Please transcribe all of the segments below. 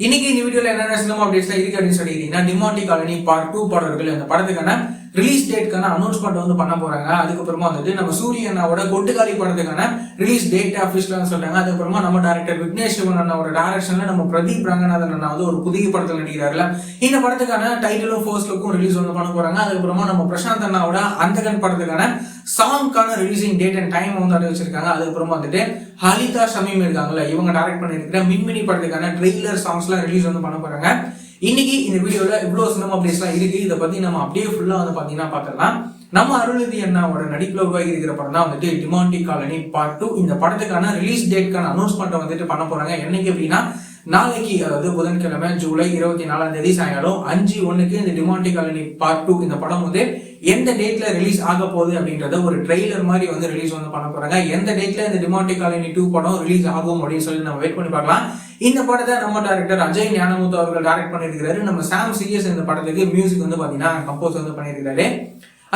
இன்னைக்கு இந்த வீடியோல என்னென்ன சினிமா அப்டேட்ஸ்லாம் இருக்கு அப்படின்னு சொல்லிட்டீங்கன்னா, டிமாண்டி காலனி பார்ட் 2 படம் இருக்குல்ல, அந்த படத்துக்கான ரிலீஸ் டேட்க்கான அனௌன்ஸ்மெண்ட் வந்து பண்ண போறாங்க. அதுக்கப்புறமா வந்துட்டு நம்ம சூரிய அண்ணாவோட கொட்டுக்காளி படத்துக்கான ரிலீஸ் டேட் அஃபிஷியலா சொல்றாங்க. அதுக்கப்புறமா நம்ம டைரக்டர் விக்னேஷ் சிவன் அண்ணாவோட டைரக்ஷன்ல நம்ம பிரதீப் ரங்கநாதன் அண்ணா வந்து ஒரு புதிய படத்தில் நடிக்கிறாருல, இந்த படத்துக்கான டைட்டிலும் ஃபர்ஸ்ட் லுக்கும் ரிலீஸ் வந்து பண்ண போறாங்க. அதுக்கப்புறமா நம்ம பிரசாந்த் அண்ணாவோட அந்தகன் படத்துக்கான சாங்கான ரிலீசிங் டேட் அண்ட் டைம் வந்து அறிவிச்சிருக்காங்க. அதுக்கப்புறமா வந்துட்டு ஹலிதா ஷமீம் இருக்காங்கல்ல, இவங்க டைரக்ட் பண்ணிருக்கிற மின்மினி படத்துக்கான ட்ரெய்லர் சாங்ஸ்லாம் ரிலீஸ் வந்து பண்ண போறாங்க. இன்னைக்கு இந்த வீடியோல இவ்வளவு சினிமா அப்டேட்ஸ்லாம் இருக்கு. இதை பத்தி நம்ம அப்படியே ஃபுல்லா வந்து பாத்தீங்கன்னா பாத்திரலாம். நம்ம அருள்நிதி அண்ணாவோட நடிப்புல உருவாகி இருக்கிற படம் தான் வந்துட்டு டிமாண்டி காலனி பார்ட் 2. இந்த படத்துக்கான ரிலீஸ் டேட்க்கான அனௌன்ஸ்மெண்ட் வந்துட்டு பண்ண போறாங்க. என்னைக்கு அப்படின்னா நாளைக்கு, அதாவது புதன்கிழமை ஜூலை 24 சாயங்காலம் 5:01 இந்த டிமாண்டி காலனி பார்ட் 2 இந்த படம் வந்து எந்த டேட்ல ரிலீஸ் ஆக போகுது அப்படின்றத ஒரு ட்ரெய்லர் மாதிரி வந்து ரிலீஸ் வந்து பண்ண போறாங்க. எந்த டேட்ல இந்த டிமாண்டி காலனி 2 படம் ரிலீஸ் ஆகும் அப்படின்னு சொல்லி நம்ம வெயிட் பண்ணி பார்க்கலாம். இந்த படத்தை நம்ம டைரக்டர் அஜய் ஞானமுத்து அவர்கள் டைரக்ட் பண்ணியிருக்கிறாரு. நம்ம சாம் சிஎஸ் இந்த படத்துக்கு மியூசிக் வந்து பாத்தீங்கன்னா கம்போஸ் வந்து பண்ணியிருக்காரு.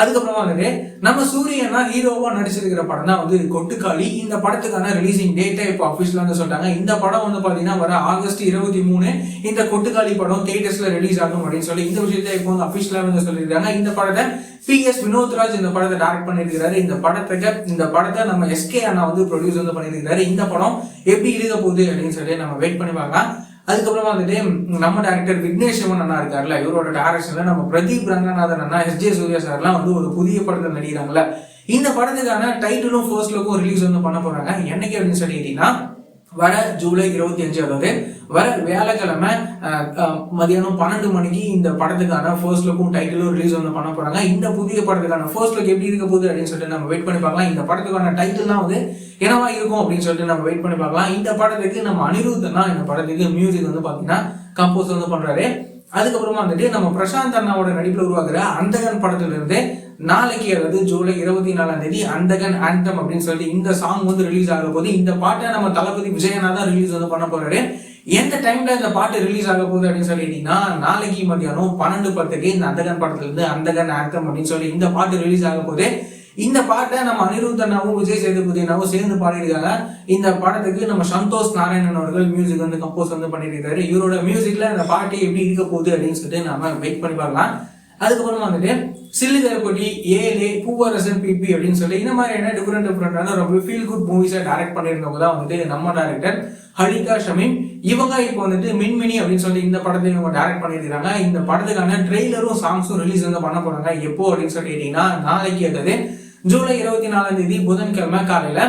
அதுக்கப்புறமா வந்துட்டு நம்ம சூரியனா ஹீரோவா நடிச்சிருக்கிற படம் தான் வந்து கொட்டுக்காளி. இந்த படத்துக்கான ரிலீசிங் டேட்டை இப்போ அபிஷியலா வந்து சொல்றாங்க. இந்த படம் வந்து பாத்தீங்கன்னா வர ஆகஸ்ட் 23 இந்த கொட்டுக்காளி படம் தியேட்டர்ஸ்ல ரிலீஸ் ஆகும் அப்படின்னு சொல்லி இந்த விஷயத்தை இப்போ வந்து அபிஷியலா வந்து சொல்லியிருக்காங்க. இந்த படத்தை PS வினோத்ராஜ் இந்த படத்தை டைரக்ட் பண்ணியிருக்கிறாரு. இந்த படத்தை நம்ம SK அண்ணா வந்து ப்ரொடியூஸ் வந்து பண்ணியிருக்கிறாரு. இந்த படம் எப்படி இருக்க போகுது அப்படின்னு சொல்லி நம்ம வெயிட் பண்ணி பார்க்கலாம். அதுக்கப்புறமா வந்துட்டு நம்ம டைரக்டர் விக்னேஷ் சிவன் அண்ணா இருக்காருல்ல, இவரோட டைரக்ஷன்ல நம்ம பிரதீப் ரங்கநாதன் அண்ணா, SJ சூர்யா சார்லாம் வந்து ஒரு புதிய படத்தை நடிக்கிறாங்கல்ல. இந்த படத்துக்கான டைட்டிலும் ஃபர்ஸ்ட் லுக்கும் ரிலீஸ் வந்து பண்ண போறாங்க. என்னைக்கு அப்படின்னு சொல்லிட்டீங்கன்னா வர ஜூலை 25, அதாவது வர வியாழக்கிழமை மதியானம் 12 மணிக்கு இந்த படத்துக்கான ஃபர்ஸ்ட் லுக்கும் டைட்டிலும் ரிலீஸ் வந்து பண்ண போறாங்க. இந்த புதிய படத்துக்கான ஃபர்ஸ்ட் லுக் எப்படி இருக்க போகுது அப்படின்னு சொல்லிட்டு நம்ம வெயிட் பண்ணி பார்க்கலாம். இந்த படத்துக்கான டைட்டில்லாம் வந்து என்னவா இருக்கும் அப்படின்னு சொல்லிட்டு நம்ம வெயிட் பண்ணி பார்க்கலாம். இந்த படத்துக்கு நம்ம அனிருத்தனா இந்த படத்துக்கு மியூசிக் வந்து பாத்தீங்கன்னா கம்போஸ் வந்து பண்றாரு. அதுக்கப்புறமா வந்துட்டு நம்ம பிரசாந்த் அண்ணாவோட நடிப்புல உருவாக்குற அந்தகன் படத்துல இருந்து நாளைக்கு, அதாவது ஜூலை 24 அந்தகன் ஆந்தம் அப்படின்னு சொல்லிட்டு இந்த சாங் வந்து ரிலீஸ் ஆக போது. இந்த பாட்டை நம்ம தளபதி விஜயனா தான் ரிலீஸ் வந்து பண்ண போறாரு. எந்த டைம்ல இந்த பாட்டு ரிலீஸ் ஆக போகுது அப்படின்னு சொல்லிட்டீங்கன்னா நாளைக்கு மதியானம் 12:10 இந்த அந்தகன் படத்துல இருந்து அந்தகன் ஆந்தம் அப்படின்னு சொல்லி இந்த பாட்டு ரிலீஸ் ஆக போது. இந்த பாட்டை நம்ம அனிருத்தனாவும் விஜய் சேதுபதினாவும் சேர்ந்து பாடியிருக்காங்க. இந்த படத்துக்கு நம்ம சந்தோஷ் நாராயணன் அவர்கள் மியூசிக் வந்து கம்போஸ் வந்து பண்ணியிருக்காரு. இவரோட மியூசிக்ல இந்த பாட்டு எப்படி இருக்க போகுது அப்படின்னு சொல்லிட்டு நாம வெயிட் பண்ணி பார்க்கலாம். அதுக்கப்புறமா வந்துட்டு சில்லுகரப்பட்டி, ஏலே, பூவரசன், PP அப்படின்னு சொல்லி இந்த மாதிரியான டிஃபரெண்டான ரொம்ப ஃபீல் குட் மூவிஸை டைரக்ட் பண்ணியிருந்தவங்க தான் வந்துட்டு நம்ம டைரக்டர் ஹலிதா ஷமீம். இவங்க இப்போ வந்துட்டு மின்மினி அப்படின்னு சொல்லி இந்த படத்தை இவங்க டைரக்ட் பண்ணியிருக்காங்க. இந்த படத்துக்கான ட்ரெய்லரும் சாங்ஸும் ரிலீஸ் வந்து பண்ண போறாங்க. எப்போ அப்படின்னு சொல்லிட்டீங்கன்னா நாளைக்கு, அதாவது ஜூலை 24 புதன்கிழமை காலையில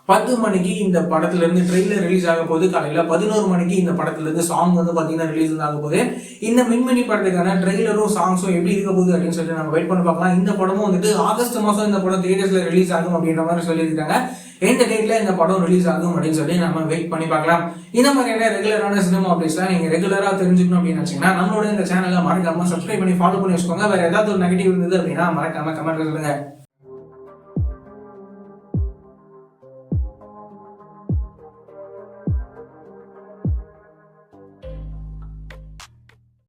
10 மணிக்கு இந்த படத்துல இருந்து ட்ரெய்லர் ரிலீஸ் ஆக போகுது. காலையில 11 மணிக்கு இந்த படத்துல இருந்து சாங் வந்து பாத்தீங்கன்னா ரிலீஸ் ஆக போகுது. இந்த மின்மினி படத்துக்கான ட்ரெய்லரும் சாங்ஸும் எப்படி இருக்க போகுது அப்படின்னு சொல்லிட்டு நம்ம வெயிட் பண்ணி பார்க்கலாம். இந்த படமும் வந்துட்டு ஆகஸ்ட் மாசம் இந்த படம் தியேட்டர்ஸ்ல ரிலீஸ் ஆகும் அப்படின்ற மாதிரி சொல்லியிருக்காங்க. எந்த டேட்ல இந்த படம் ரிலீஸ் ஆகும் அப்படின்னு சொல்லி நம்ம வெயிட் பண்ணி பார்க்கலாம். இந்த மாதிரியான ரெகுலரான சினிமா அப்டேட்ஸ்லாம் நீங்க ரெகுலரா தெரிஞ்சுக்கணும் அப்படின்னு நினைச்சீங்கன்னா நம்மளோட இந்த சேனலை மறக்காம சப்ஸ்கிரைப் பண்ணி ஃபாலோ பண்ணி வச்சுக்கோங்க. வேற ஏதாவது ஒரு நெகட்டிவ் இருந்தது அப்படின்னா மறக்காம கமெண்ட் சொல்லுங்க.